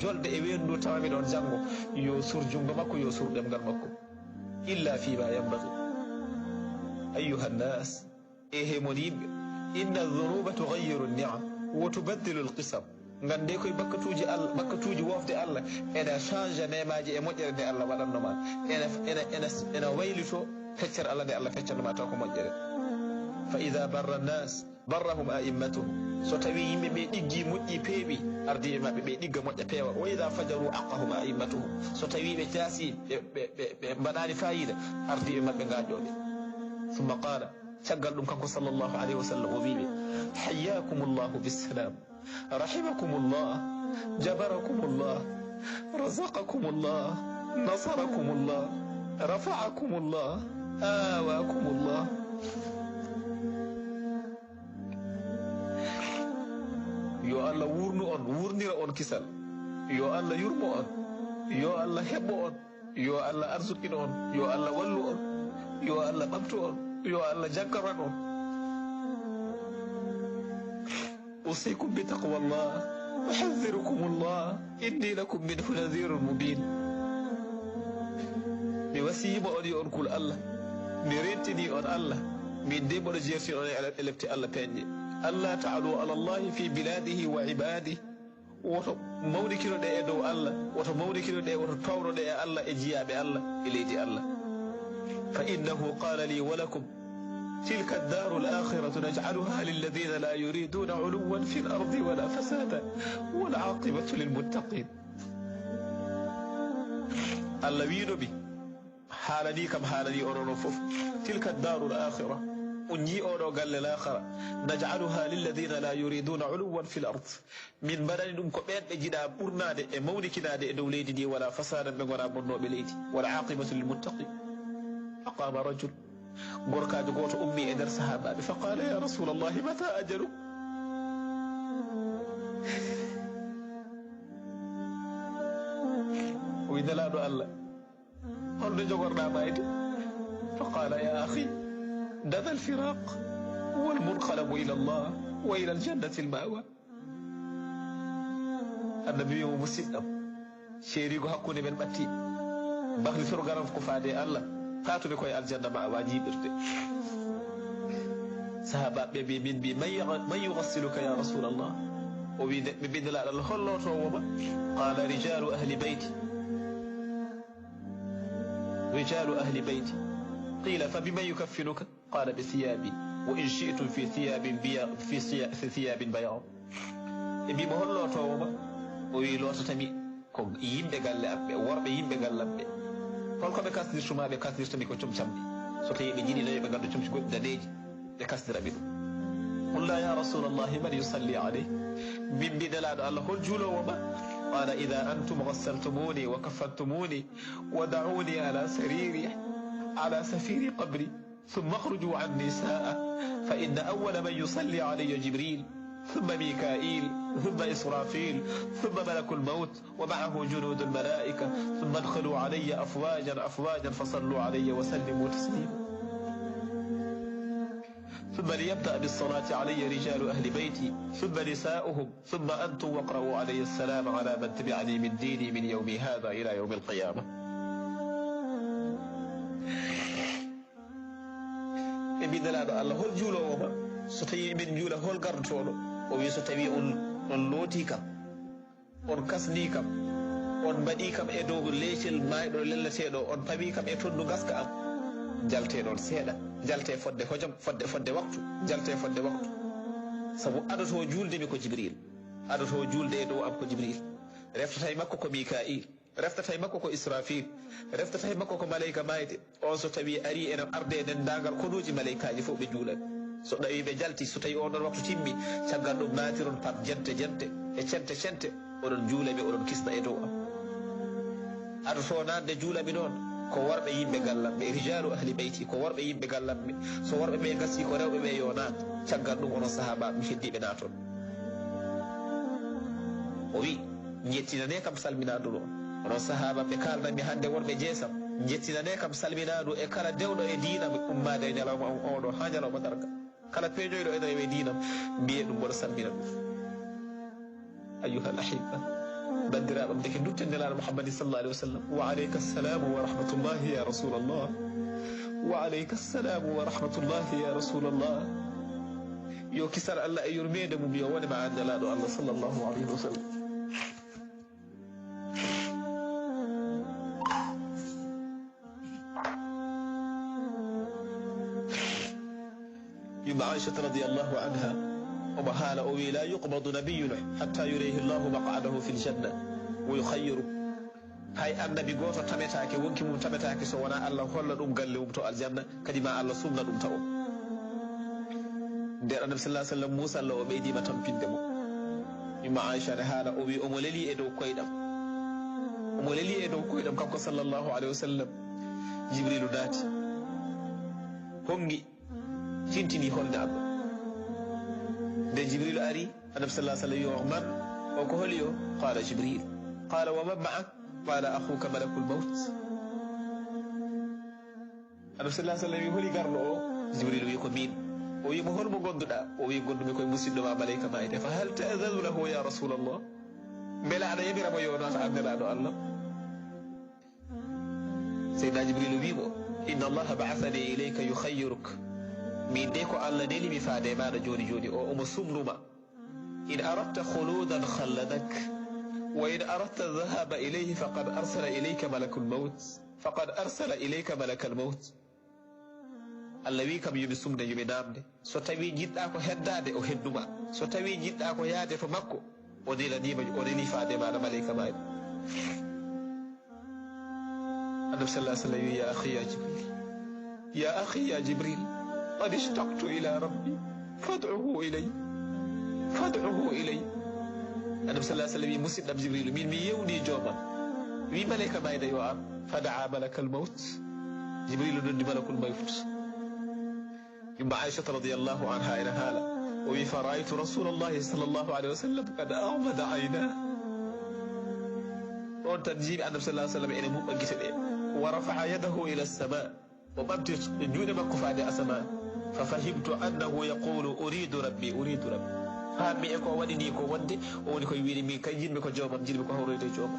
jolde e wendu tawami ɗon janngo yo sur jungo makko yo sur ɗemgal makko illa fima yambagi ayuha nnas ehemon yimɓe inna dhunuba tughayyiru ni'am wa tubaddilu alqisam gande koye bakkatuji Allah bakkatuji wofde Allah ena change nemaji e moƴƴere nde Allah waɗannoma ena waylito feccere Allah nde Allah feccannoma taw ko moƴƴere fa ida barra nnas barrahum a'immatuhum so tawi yimɓe ɓe ɗiggi moƴƴi peeɓi ardiɓe maɓɓe ɓe ɗigga moƴƴa peewa wa ida fajaru aqahum a'immatuhum so tawi ɓe jaasi ɓe mbaɗani fayida ardiɓe maɓɓe gaƴoɓe thumma qala caggal ɗum kanko sallllahu alayhi wa sallam o wiɓe hayyakum llahu bisalam rahimakum llah jabarakum llah razaqakum llah nasarakum llah rafa'akum llah awakum llah yo Allah wurnu on wurnira on kisal yo Allah yurmo on yo Allah heɓɓo on yo Allah arzukin on yo Allah wallu on yo Allah ɓamtu on yo Allah jaggaran on usikum bi taqwallah uhadhirukum Allah inni lakum minhu nadhirun mubin mi wasiyima on yo on kul Allah mi rentini on Allah min de mboɗo jertin on e lefti Allah peñƴe Allah ta'alu ala Allah fi biladihi wa ibadihi woto mawnikino ɗe e dow Allah woto mawnikino ɗe woto tawno ɗe e Allah e jiyaɓe Allah e leydi Allah fa innahu qala li wa lakum tilka ad-daru al-akhiratu naj'aluha lilladhina la yuriduna 'uluwan fi al-ardi wala fasada wal 'aqibatu lil muttaqin Allah wiino bi haalani kam haalani onono fof tilka ad-daru al-akhirah unji oɗo galle l'akhara naj'aluha lilladhina la yuriduna 'uluwan fil ard min mbaɗani ɗum ko ɓen ɓe jiɗa ɓurnade e mawnikinade e dow leydi ndi wala fasadan ɓe gona bonnoɓe leydi wal 'aqibatu lil muttaqin faqama rajul gorkajo goto ummi e nder sahabaɓe fa qala ya rasulallahi mata ajalu o wi nelaɗo Allah holno jogorɗa mayde fa qala ya akhi dana alfiraq walmunqalabu ila Allah wa ila aljannati almawa annabi wimo musidɗam ceerigo hakkude men ɓatti bahlitoro garan ko faade Allah katude koye aljanna ma awa jiɓirde sahabaɓe ɓe min mbi man yugassiluka ya rasulallah o wi ɓe bindelaɗo Allah hollotowoma qala rijalu ahli beyti qila fa biman yukaffinuka qala bi thiyabi wa in shi'tum fi thiyabin bayad e mbimo hollotowoma o wi lotatami ko yimɓe galle aɓɓe worɓe yimɓe gallamɓe holko ɓe kasdirtuma ɓe kasdirtami ko comcamɗe so tawi ɓe jiɗi nayi ɓe gadda comci goɗɗi daneji ɓe kasdiraɓe ɗum qul la ya rasulallahi man yusalli aleyh min mbi nelaɗo Allah hol juulowoma qala ida antum gassaltumuni wa kaffantumuni wa da'uni ala safiri qabri thumma akhruju anni sa'a fa inna awwala man yusalli alayya jibril ثم ميكائيل ثم إسرافيل ثم ملك الموت ومعه جنود الملائكة ثم ادخلوا علي أفواجا فصلوا علي وسلموا تسليما ثم ليبدأ بالصلاة علي رجال أهل بيتي ثم نساؤهم ثم أنتم واقرأوا علي السلام على من تبعني من ديني من يومي هذا إلى يوم القيامة إبن الله هل جولو وما ستي من جولو هل قرطولو o wi so tawi on looti kam on kasni kam on mbaɗi kam e dow leecel mayɗo lellateɗo on pawi kam e tondu gaska am jalte ɗon seeɗa jalte fodde hojom fodde waktu jalte fodde waktu sabu adoto juuldemi ko jibril adoto julde e dow am ko jibril reftatay makko ko mikail reftatay makko ko israfil reftatay makko ko malayka mayde on so tawi ari enen arde e dendagal konuji malaykaji fof ɓe juulat so ɗawi ɓe jalti so tawi oɗon waktu timmi caggal ɗum natiron pat jente e cente oɗon juulaɓe oɗon kisna e dow am adoto nande juulaɓe ɗon ko worɓe yimɓe gallamɓe rijalu ahli beyti ko worɓe yimɓe gallamɓe so worɓe ɓe gasi ko rewɓe ɓe yo naat caggal ɗum onon sahabaɓe heddiɓe naton o wi jettinane kam salminaɗo ɗo onon sahabaɓe kalnanmi hande wonɓe jeesam jettinane kam salminaɗo e kala dewɗo e diina ummade e ñalawma oɗo ha ñalawma darga kala peejoyɗo ene rewe dinam mbiye ɗum mboɗo salmina ɗum ayuha al ahibba bandiraɓam deke duttendelaɗo Muhammad sallallahu alaihi wasallam wa alayka assalamu wa rahmatullahi ya rasulallah wa alayka assalamu wa rahmatullahi ya rasulallah yo kisal Allah e yurmede mum yo wonema andelaɗo Allah sallallahu alayhi wa sallam يما عائشة رضي الله عنها ومهال أوي لا يقبض نبي حتى يريه الله مقعده في الجنة ويخير هاي النبي قوة تمتاك وانكي ممتمتاك سوانا الله خلا قال لهم تو الجنة كدما الله سمنا تو nder annabi sallallahu alaihi wasallam Musa Allah o ɓeydima tampinde mo yimma Aisha ne haala o wi omo leli e dow koyɗam kanko sallallahu alaihi wasallam Jibrilu naati hongi tintini holde Allah nde Jibrilu ari annabi sallallahu alaihi wasallam yo man o ko holi yo qala Jibril qala wa man ma'ak qala akhuka malakul maut annabi sallallahu alaihi wasallam holi garno o Jibril wi ko min o wi mo holmo gonduɗa o wi gondumi koye musidɗo ma malayka ma ide fa hal ta'dhanu lahu ya rasulallah beela aɗa yamiramo yonata andelaɗo Allah seydna Jibril wimo inna allaha ba'athani ilayka yukhayyiruk min de ko Allah nelimi faade maɗa joni joni o omo sumnuma in aradta khuludan khalladak wa in aradta dhahaba ilayhi faqad arsala ilayka malakul maut Allah wi kam yomi sumde yomi namde so tawi jiɗɗa ko heddade o hedduma so tawi jiɗɗa ko yaade to makko o nelanima o neli faade maɗa malayka maɗa annabi sallallahu alaihi wasallam ya akhi ya Jibril qad ishtaqtu ila rabbi fad'uhu ilay annabi sallallahu alaihi wasallam musidɗam Jibril min mi yewni joomam wi malayka maɗa yo am fada'a malakal maut Jibril noddi malakul maut يما عائشة رضي الله عنها إلى هالا فرأيت رسول الله صلى الله عليه وسلم قد أغمض عيناه وأنت تجيب النبي صلى الله عليه وسلم إلى مؤمن ورفع يده إلى السماء ومبت جود مكفى السماء ففهمت أنه يقول أريد ربي فهمي أكو ودني كو ودي وني كو يويني مي كي جيني كو جوما جيني كو هوريتي جوما